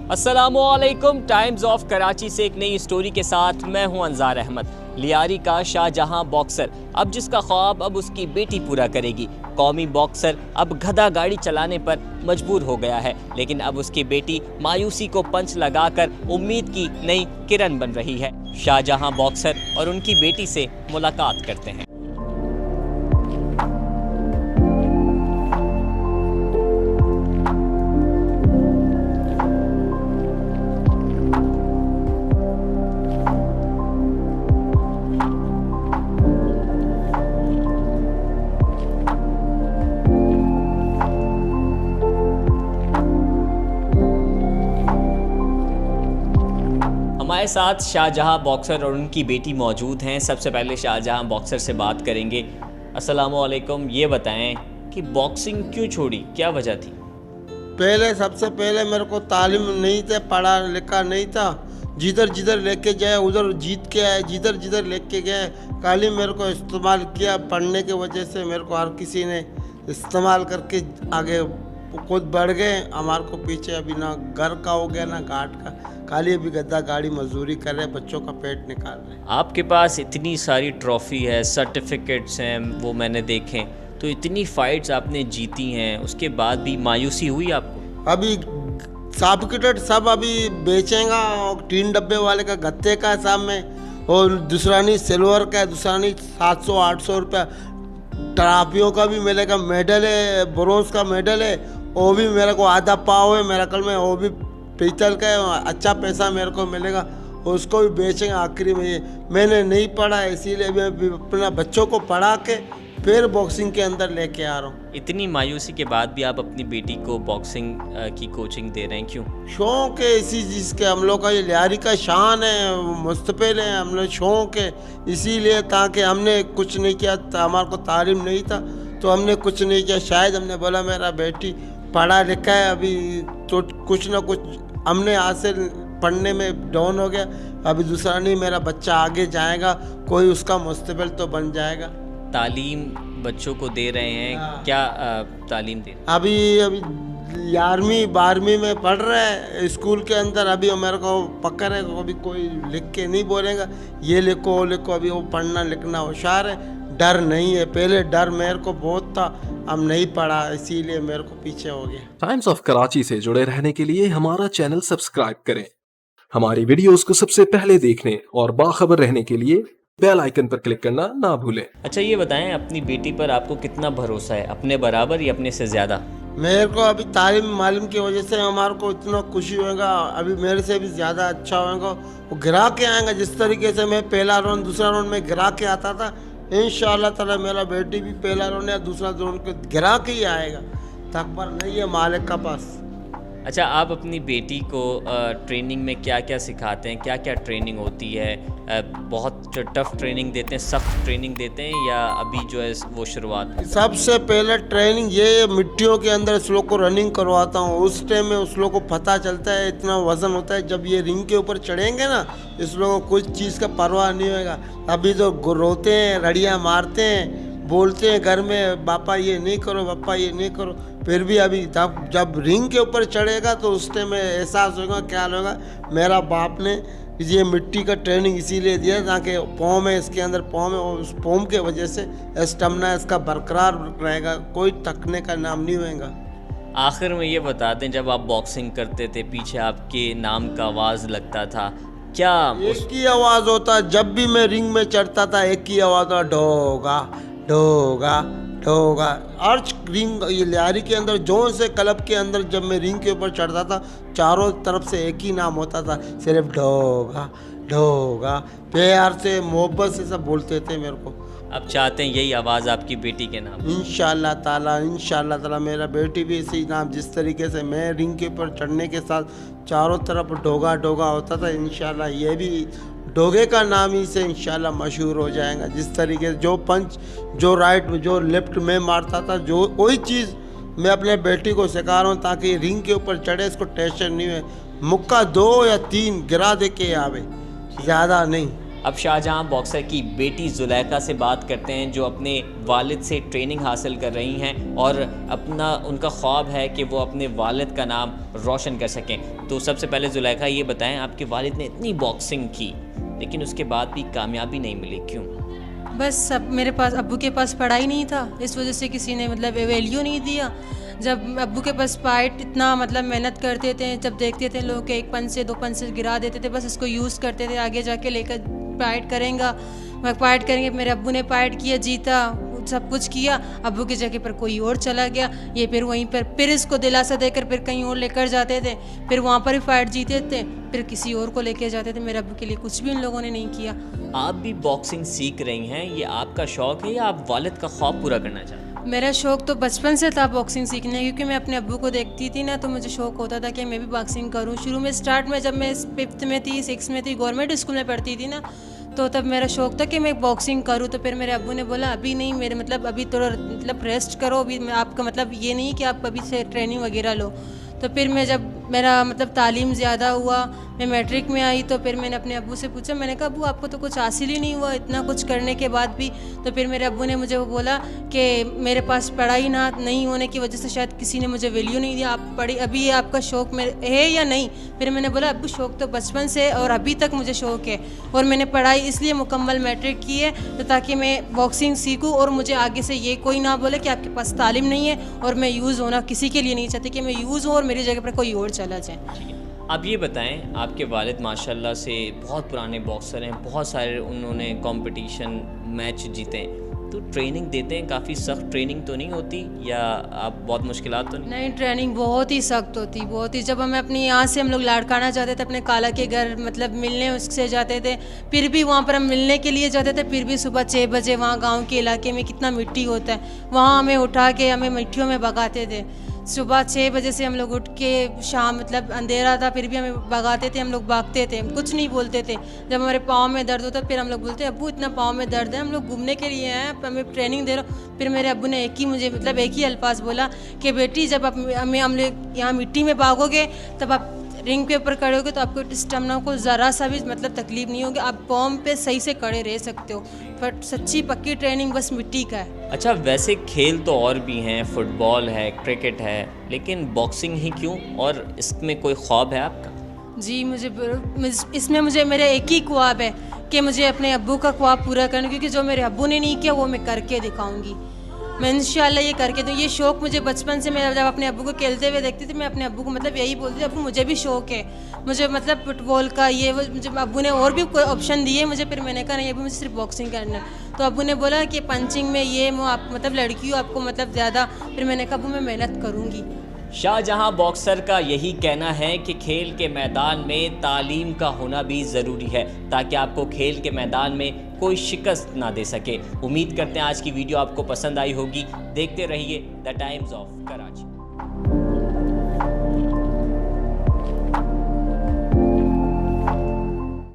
अस्सलामुअलैकुम। Times of Karachi से एक नई स्टोरी के साथ मैं हूं अंजार अहमद। लियारी का शाहजहां बॉक्सर, अब जिसका ख्वाब अब उसकी बेटी पूरा करेगी। कौमी बॉक्सर अब गधा गाड़ी चलाने पर मजबूर हो गया है, लेकिन अब उसकी बेटी मायूसी को पंच लगाकर उम्मीद की नई किरण बन रही है। शाहजहां बॉक्सर और उनकी बेटी से मुलाकात करते हैं। हमारे साथ शाहजहां बॉक्सर और उनकी बेटी मौजूद हैं। सबसे पहले शाहजहां बॉक्सर से बात करेंगे। अस्सलामुअलैकुम, ये बताएं कि बॉक्सिंग क्यों छोड़ी, क्या वजह थी? सबसे पहले मेरे को तालीम नहीं थे, पढ़ा लिखा नहीं था। जिधर जिधर लेके जाए उधर जीत के आए, जिधर जिधर लेके गए खाली मेरे को इस्तेमाल किया। पढ़ने की वजह से मेरे को हर किसी ने इस्तेमाल करके आगे खुद बढ़ गए। हमारे को पीछे अभी ना घर का हो गया ना घाट का, खाली अभी गद्दा गाड़ी मजदूरी कर रहे, बच्चों का पेट निकाल रहे। आपके पास इतनी सारी ट्रॉफी है, सर्टिफिकेट्स हैं, वो मैंने देखे, तो इतनी फाइट्स आपने जीती हैं, उसके बाद भी मायूसी हुई आपको? अभी सर्टिफिकेट सब अभी बेचेगा, 3 डब्बे वाले का गत्ते का हिसाब में, और दूसरा नहीं सिल्वर का है, दूसरा नहीं 700-800 रुपया। ट्रॉफियों का भी मिलेगा, मेडल है, ब्रोंज का मेडल है, वो भी मेरे को आधा पाव है मेरा कल में, वो भी पीतल का है, अच्छा पैसा मेरे को मिलेगा, उसको भी बेचेंगे आखिरी में। मैंने नहीं पढ़ा इसीलिए मैं अपना बच्चों को पढ़ा के फिर बॉक्सिंग के अंदर लेके आ रहा हूँ। इतनी मायूसी के बाद भी आप अपनी बेटी को बॉक्सिंग की कोचिंग दे रहे हैं, क्यों? शौक है इसी चीज़ के, हम लोग का ये लियारी का शान है, मुस्तकिल है, हम लोग शौक है इसीलिए, ताकि हमने कुछ नहीं किया, हमारे को तालीम नहीं था तो हमने कुछ नहीं किया। शायद हमने बोला मेरा बेटी पढ़ा लिखा है अभी तो कुछ ना कुछ हमने हासिल पढ़ने में डाउन हो गया, अभी दूसरा नहीं, मेरा बच्चा आगे जाएगा, कोई उसका मुस्तकबिल तो बन जाएगा। तालीम बच्चों को दे रहे हैं? हाँ। क्या तालीम दे? अभी 11वीं 12वीं में पढ़ रहा है स्कूल के अंदर। अभी मेरे को पकड़ है, अभी कोई लिख के नहीं बोलेगा ये लिखो वो लिखो, अभी वो पढ़ना लिखना होशियार है, डर नहीं है। पहले डर मेरे को बहुत था, अब नहीं पढ़ा इसीलिए मेरे को पीछे हो गया। टाइम्स ऑफ कराची से जुड़े रहने के लिए हमारा चैनल सब्सक्राइब करें। हमारी वीडियोस को सबसे पहले देखने और बाखबर रहने के लिए बेल आइकन पर क्लिक करना ना भूलें। अच्छा, ये बताएं अपनी बेटी पर आपको कितना भरोसा है, अपने बराबर या अपने से ज़्यादा? मेरे को अभी तालीम मालूम की वजह से हमारे को इतना खुशी होगा, अभी मेरे से भी ज़्यादा अच्छा होगा। वो गिरा के आएगा, जिस तरीके से मैं पहला राउंड दूसरा राउंड में गिरा के आता था, इंशाअल्लाह ताला मेरा बेटी भी पहला राउंड या दूसरा राउंड को गिरा के ही आएगा। तकबर नहीं है मालिक का पास। अच्छा, आप अपनी बेटी को ट्रेनिंग में क्या क्या सिखाते हैं, क्या क्या ट्रेनिंग होती है? बहुत टफ ट्रेनिंग देते हैं, सख्त ट्रेनिंग देते हैं, या अभी जो है वो शुरुआत? सबसे पहले ट्रेनिंग ये मिट्टियों के अंदर इस लोग को रनिंग करवाता हूँ। उस टाइम में उस लोग को पता चलता है इतना वज़न होता है, जब ये रिंग के ऊपर चढ़ेंगे ना, इस लोगों को कुछ चीज़ का परवाह नहीं होगा। अभी तो रोते हैं, रड़ियाँ मारते हैं, बोलते हैं घर में पापा ये नहीं करो, पापा ये नहीं करो, फिर भी अभी जब रिंग के ऊपर चढ़ेगा तो उस टाइम में एहसास होगा क्या होगा। मेरा बाप ने ये मिट्टी का ट्रेनिंग इसीलिए दिया ताकि पाँव में, इसके अंदर पाँव में, और उस पाँव के वजह से स्टेमिना इसका बरकरार रहेगा, कोई थकने का नाम नहीं होगा। आखिर में ये बता दें, जब आप बॉक्सिंग करते थे पीछे आपके नाम का आवाज़ लगता था, क्या एक ही आवाज़ होता? जब भी मैं रिंग में चढ़ता था एक ही आवाज़ होता, ढोगा ढोगा ढोगा। और रिंग ये लियारी के अंदर जोन से क्लब के अंदर जब मैं रिंग के ऊपर चढ़ता था, चारों तरफ से एक ही नाम होता था, सिर्फ ढोगा ढोगा। प्यार से मोहब्बत से सब बोलते थे मेरे को। आप चाहते हैं यही आवाज़ आपकी बेटी के नाम? इंशाअल्लाह ताला मेरा बेटी भी इसी नाम, जिस तरीके से मैं रिंग के ऊपर चढ़ने के साथ चारों तरफ ढोगा ढोगा होता था, इंशाअल्लाह ये भी डोगे का नाम ही से इंशाल्लाह मशहूर हो जाएगा। जिस तरीके से जो पंच, जो राइट, जो लेफ्ट में मारता था, जो वही चीज़ मैं अपने बेटी को सिखा रहा हूँ, ताकि रिंग के ऊपर चढ़े, इसको टेंशन नहीं है। मुक्का 2 या 3 गिरा दे के आवे, ज़्यादा नहीं। अब शाहजहां बॉक्सर की बेटी जुलेखा से बात करते हैं, जो अपने वालिद से ट्रेनिंग हासिल कर रही हैं और उनका ख्वाब है कि वो अपने वालिद का नाम रोशन कर सकें। तो सबसे पहले जुलेखा ये बताएं, आपके वालिद ने इतनी बॉक्सिंग की लेकिन उसके बाद भी कामयाबी नहीं मिली, क्यों? बस अब मेरे पास अब्बू के पास पढ़ाई नहीं था, इस वजह से किसी ने मतलब वैल्यू नहीं दिया। जब अब्बू के पास फाइट इतना मतलब मेहनत करते थे, जब देखते थे लोग एक पंच से 2 पंच से गिरा देते थे, बस इसको यूज़ करते थे, आगे जाके लेकर फाइट करेंगे, फाइट करेंगे। मेरे अब्बू ने फाइट किया, जीता, सब कुछ किया। अब्बू की जगह पर कोई और चला गया, ये फिर वहीं पर फिर इसको दिलासा देकर फिर कहीं और लेकर जाते थे, फिर वहाँ पर ही फाइट जीते थे, फिर किसी और को लेकर जाते थे। मेरे अब्बू के लिए कुछ भी इन लोगों ने नहीं किया। आप भी बॉक्सिंग सीख रही हैं, ये आपका शौक़ है या आप वालिद का ख्वाब पूरा करना चाहते हैं? मेरा शौक़ तो बचपन से था बॉक्सिंग सीखने, क्योंकि मैं अपने अब्बू को देखती थी ना, तो मुझे शौक़ होता था कि मैं भी बॉक्सिंग करूं। शुरू में स्टार्ट में जब मैं 5th में थी, 6th में थी, गवर्नमेंट स्कूल में पढ़ती थी ना, तो तब मेरा शौक़ था कि मैं बॉक्सिंग करूं। तो फिर मेरे अब्बू ने बोला अभी नहीं, मेरे मतलब अभी थोड़ा मतलब रेस्ट करो, अभी आपका मतलब ये नहीं कि आप अभी से ट्रेनिंग वगैरह लो। तो फिर मैं जब मेरा मतलब तालीम ज़्यादा हुआ, मैं मैट्रिक में आई, तो फिर मैंने अपने अब्बू से पूछा, मैंने कहा अब्बू आपको तो कुछ हासिल ही नहीं हुआ इतना कुछ करने के बाद भी। तो फिर मेरे अब्बू ने मुझे वो बोला कि मेरे पास पढ़ाई ना नहीं होने की वजह से शायद किसी ने मुझे वैल्यू नहीं दिया, आप पढ़ी, अभी ये आपका शौक़ है या नहीं? फिर मैंने बोला अब्बू शौक़ तो बचपन से और अभी तक मुझे शौक़ है, और मैंने पढ़ाई इसलिए मुकम्मल मैट्रिक की है तो ताकि मैं बॉक्सिंग सीखूँ और मुझे आगे से ये कोई ना बोले कि आपके पास तालीम नहीं है, और मैं यूज़ होना किसी के लिए नहीं चाहती कि मैं यूज़ हूँ और मेरी जगह पर कोई और चला जाए। आप ये बताएं, आपके वालिद माशाल्लाह से बहुत पुराने बॉक्सर हैं, बहुत सारे उन्होंने कंपटीशन मैच जीते हैं, तो ट्रेनिंग देते हैं, काफ़ी सख्त ट्रेनिंग तो नहीं होती या आप बहुत मुश्किलात तो नहीं? ट्रेनिंग बहुत ही सख्त होती, बहुत ही। जब हमें अपनी यहाँ से हम लोग लाड़काना जाते थे, अपने काला के घर मतलब मिलने उससे जाते थे, फिर भी वहाँ पर हम मिलने के लिए जाते थे, फिर भी सुबह 6 बजे वहाँ गाँव के इलाके में कितना मिट्टी होता है, वहाँ हमें उठा के हमें मिट्टियों में भगाते थे। सुबह 6 बजे से हम लोग उठ के शाम मतलब अंधेरा था फिर भी हमें भगाते थे, हम लोग भागते थे, कुछ नहीं बोलते थे। जब हमारे पाँव में दर्द होता फिर हम लोग बोलते अब्बू इतना पाँव में दर्द है, हम लोग घूमने के लिए हैं, हमें ट्रेनिंग दे रहे हो। फिर मेरे अब्बू ने एक ही अल्फाज बोला कि बेटी जब आप हम लोग यहाँ मिट्टी में भागोगे तब आप रिंग के ऊपर खड़े होगे तो आपको स्टेमिना को ज़रा सा भी मतलब तकलीफ नहीं होगी, आप फॉर्म पे सही से खड़े रह सकते हो। बट सच्ची पक्की ट्रेनिंग बस मिट्टी का है। अच्छा, वैसे खेल तो और भी हैं, फुटबॉल है, क्रिकेट है, लेकिन बॉक्सिंग ही क्यों, और इसमें कोई ख्वाब है आपका? जी इसमें मुझे मेरा एक ही ख्वाब है कि मुझे अपने अब्बू का ख्वाब पूरा करना, क्योंकि जो मेरे अब्बू ने नहीं किया वो मैं करके दिखाऊंगी। मैं इंशाल्लाह ये करके दूँ। ये शौक़ मुझे बचपन से, मैं जब अपने अब्बू को खेलते हुए देखती थी, मैं अपने अब्बू को मतलब यही बोलती थी अब्बू मुझे भी शौक़ है, मुझे मतलब फुटबॉल का ये वो। मुझे अब्बू ने और भी कोई ऑप्शन दिए मुझे, फिर मैंने कहा नहीं अभी मुझे सिर्फ बॉक्सिंग करना है। तो अब्बू ने बोला कि पंचिंग में ये वो आप मतलब लड़की हो आपको मतलब ज़्यादा, फिर मैंने कहा अब्बू मैं मेहनत करूँगी। शाहजहां बॉक्सर का यही कहना है कि खेल के मैदान में तालीम का होना भी ज़रूरी है ताकि आपको खेल के मैदान में कोई शिकस्त ना दे सके। उम्मीद करते हैं आज की वीडियो आपको पसंद आई होगी। देखते रहिए द टाइम्स ऑफ कराची।